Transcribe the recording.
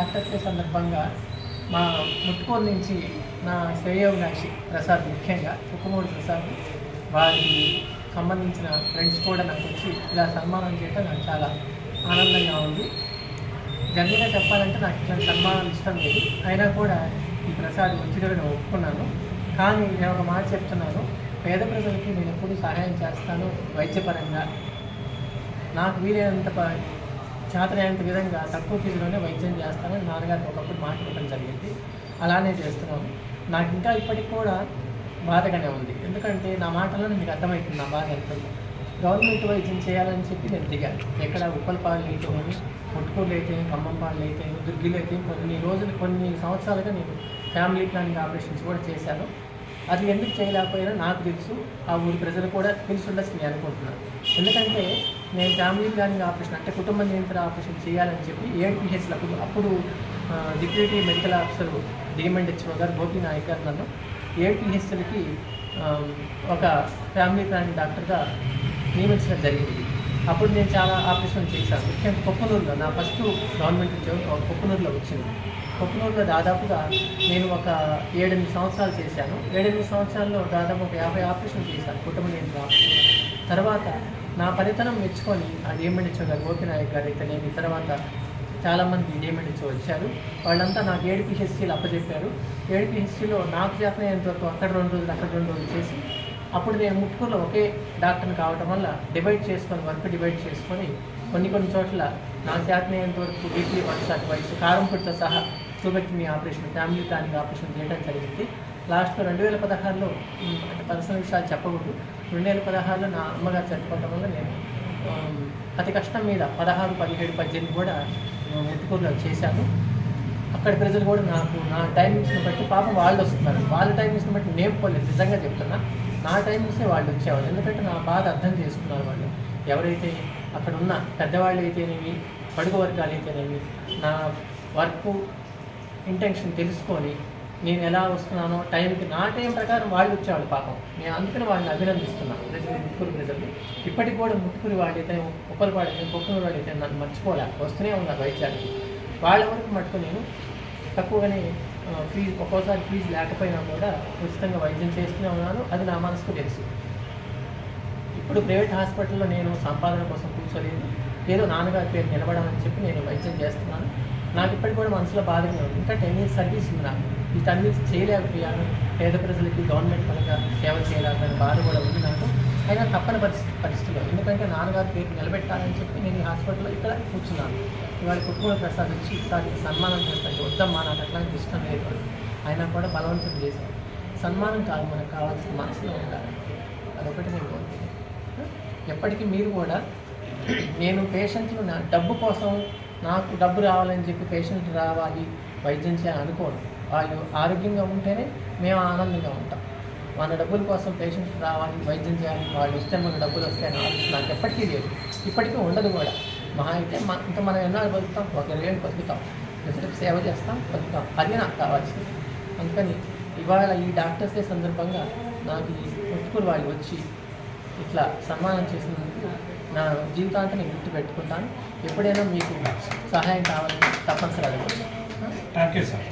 Doctors day సందర్భంగా మా ముట్టుకోలు నుంచి నా శ్రేయోభిలాషి ప్రసాద్, ముఖ్యంగా కుక్కుమూడి ప్రసాద్, వారికి సంబంధించిన ఫ్రెండ్స్ కూడా నాకు వచ్చి ఇలా సన్మానం చేయడం నాకు చాలా ఆనందంగా ఉంది. జనరల్గా చెప్పాలంటే నాకు ఇట్లాంటి సన్మానాలు ఇష్టం లేదు, అయినా కూడా ఈ ప్రసాద్ వచ్చిగా నేను ఒప్పుకున్నాను. కానీ నేను ఒక మాట చెప్తున్నాను, పేద ప్రజలకి నేను ఎప్పుడు సహాయం చేస్తాను. వైద్యపరంగా నాకు వీలైనంత చేతనైనంత విధంగా తక్కువ ఫీజులోనే వైద్యం చేస్తానని నాన్నగారికి ఒకప్పుడు మాట ఇవ్వడం జరిగింది. అలానే చేస్తున్నాను. నాకు ఇంకా ఇప్పటికి కూడా బాధగానే ఉంది, ఎందుకంటే నా మాటల్లో మీకు అర్థమవుతుంది నా బాధ ఎంత. గవర్నమెంట్ వైద్యం చేయాలని చెప్పి నేను దిగాను. ఎక్కడ ఉప్పలపాళ్ళు అయితేనేమి, ముట్టుకూరులు అయితే, ఖమ్మంపాళ్ళు అయితే, దుర్గిలు అయితే కొన్ని సంవత్సరాలుగా నేను ఫ్యామిలీ ప్లానింగ్ ఆపరేషన్స్ కూడా చేశాను. అది ఎందుకు చేయలేకపోయినా నాకు తెలుసు, ఆ ఊరి ప్రజలు కూడా తెలిసి ఉండొచ్చు నేను అనుకుంటున్నాను. ఎందుకంటే నేను ఫ్యామిలీ ప్లానింగ్ ఆపరేషన్ అంటే కుటుంబ నియంత్రణ ఆపరేషన్ చేయాలని చెప్పి 7 PHలకు అప్పుడు డిప్యూటీ మెడికల్ ఆఫీసర్ డిఎంఎండ్హెచ్ఓ గారు గోపి నాయక్ గారు నన్ను 7 PHలకి ఒక ఫ్యామిలీ ప్లానింగ్ డాక్టర్గా నియమించడం జరిగింది. అప్పుడు నేను చాలా ఆపరేషన్ చేశాను. ముఖ్యంగా కొప్పనూరులో నా ఫస్ట్ గవర్నమెంట్ ఉద్యోగం కొప్పనూరులో వచ్చింది. కొప్పనూరులో దాదాపుగా నేను ఒక 7-8 సంవత్సరాలు చేశాను. 7-8 సంవత్సరాల్లో దాదాపు ఒక 50 ఆపరేషన్ చేశాను, కుటుంబ నియంత్రణ ఆపరేషన్. తర్వాత నా పనితనం మెచ్చుకొని ఆ డిఎంఎండ్హెచ్ఓ గారు గోపి నాయక్ గారు అయితే నేను తర్వాత చాలామంది డిఎంఎండ్హెచ్ఓ వచ్చారు. వాళ్ళంతా నాకు 7 PHCలు అప్పచెప్పారు. 7 PHCలో నాకు చేతనైనంత వరకు అక్కడ 2 రోజులు అక్కడ 2 రోజులు చేసి, అప్పుడు నేను ముట్టుకూరులో ఒకే డాక్టర్ని కావడం వల్ల వర్క్ డివైడ్ చేసుకొని కొన్ని చోట్ల నాకు చేతనైనంత వరకు వీక్లీ వన్స్ అటువైపు కారంపూడితో సహా tubectomy operation, family planning operation చేయడం జరిగింది. లాస్ట్లో 2016లో అంటే పర్సనల్ విషయాలు చెప్పకూడదు, 2016లో నా అమ్మగారు చనిపోవడం వల్ల నేను అతి కష్టం మీద 16, 17, 18 కూడా ముట్టుకూరులో చేశాను. అక్కడ ప్రజలు కూడా నాకు నా టైమింగ్స్ని బట్టి, పాపం వాళ్ళు వస్తున్నారు, వాళ్ళ టైమింగ్స్ని బట్టి నేను పోలేదు, నిజంగా చెప్తున్నా, నా టైమింగ్సే వాళ్ళు వచ్చేవాళ్ళు. ఎందుకంటే నా బాధ అర్థం చేసుకున్నారు వాళ్ళు. ఎవరైతే అక్కడ ఉన్న పెద్దవాళ్ళు అయితేనేమి, పడుగు వర్గాలు అయితేనేమి, నా వర్క్ ఇంటెన్షన్ తెలుసుకొని నేను ఎలా వస్తున్నానో టైంకి నా టైం ప్రకారం వాళ్ళు వచ్చేవాళ్ళు పాపం. నేను అందుకని వాళ్ళని అభినందిస్తున్నాను, ముట్టుకూరు ప్రజలు. ఇప్పటికి కూడా ముట్టుకూరి వాళ్ళైతే, ఉప్పలపాడు అయితే, కొక్కునూరు వాళ్ళు అయితే నన్ను మర్చిపోలే, వస్తూనే ఉన్నారు వైద్యానికి. వాళ్ళ వరకు మటుకు నేను తక్కువగానే ఫీజు, ఒక్కోసారి ఫీజు లేకపోయినా కూడా ఉచితంగా వైద్యం చేస్తూనే ఉన్నాను. అది నా మనసుకు తెలుసు. ఇప్పుడు ప్రైవేట్ హాస్పిటల్లో నేను సంపాదన కోసం కూర్చోలేదు, ఏదో నాన్నగారి పేరు నిలబడాలని చెప్పి నేను వైద్యం చేస్తున్నాను. నాకు ఇప్పటికి కూడా మనసులో బాధగా ఉంది. ఇంకా 10 years సర్వీస్ ఉంది నాకు. ఈ 10 years చేయలేకపోయాను, పేద ప్రజలకి గవర్నమెంట్ పరంగా సేవ చేయలేకపోయిన బాధ కూడా ఉంది నాకు. అయినా తప్పని పరిస్థితుల్లో, ఎందుకంటే నాన్నగారి పేరు నిలబెట్టాలని చెప్పి నేను ఈ హాస్పిటల్లో ఇక్కడ కూర్చున్నాను. ఇవాళ కుక్కుమూడి ప్రసాద్ వచ్చి ఈసారి సన్మానం చేస్తాను, వద్దమ్మా నాకు అట్లాంటి ఇష్టం లేదు, అయినా కూడా బలవంతం చేశాను. సన్మానం కాదు, మనకు కావాల్సిన మనసులో ఉండాలి, అదొకటి నేను కోరుతున్నాను. ఎప్పటికీ మీరు కూడా, నేను పేషెంట్లు నా డబ్బు కోసం, నాకు డబ్బు రావాలని చెప్పి పేషెంట్లు రావాలి వైద్యం చేయాలని అనుకోను. వాళ్ళు ఆరోగ్యంగా ఉంటేనే మేము ఆనందంగా ఉంటాం. మన డబ్బుల కోసం పేషెంట్స్ రావాలి, వైద్యం చేయాలి, వాళ్ళు వస్తే మనకు డబ్బులు వస్తాయని ఆలోచన నాకు ఎప్పటికీ లేదు, ఇప్పటికీ ఉండదు కూడా. మహా అయితే ఇంకా మనం ఎన్నాళ్ళు బతుకుతాం, ఒక 20 ఏళ్ళు బతుకుతాం, ప్రజలకు సేవ చేస్తాం, బతుకుతాం, అది నాకు కావాల్సింది. అందుకని ఇవాళ ఈ డాక్టర్స్ డే సందర్భంగా నాకు ఈ ముట్టుకూరు వాళ్ళు వచ్చి ఇట్లా సన్మానం చేసినందుకు నా జీవితాంతం నేను గుర్తుపెట్టుకుంటాను. ఎప్పుడైనా మీకు సహాయం కావాలంటే తప్పనిసరి అడగండి. Thank you sir.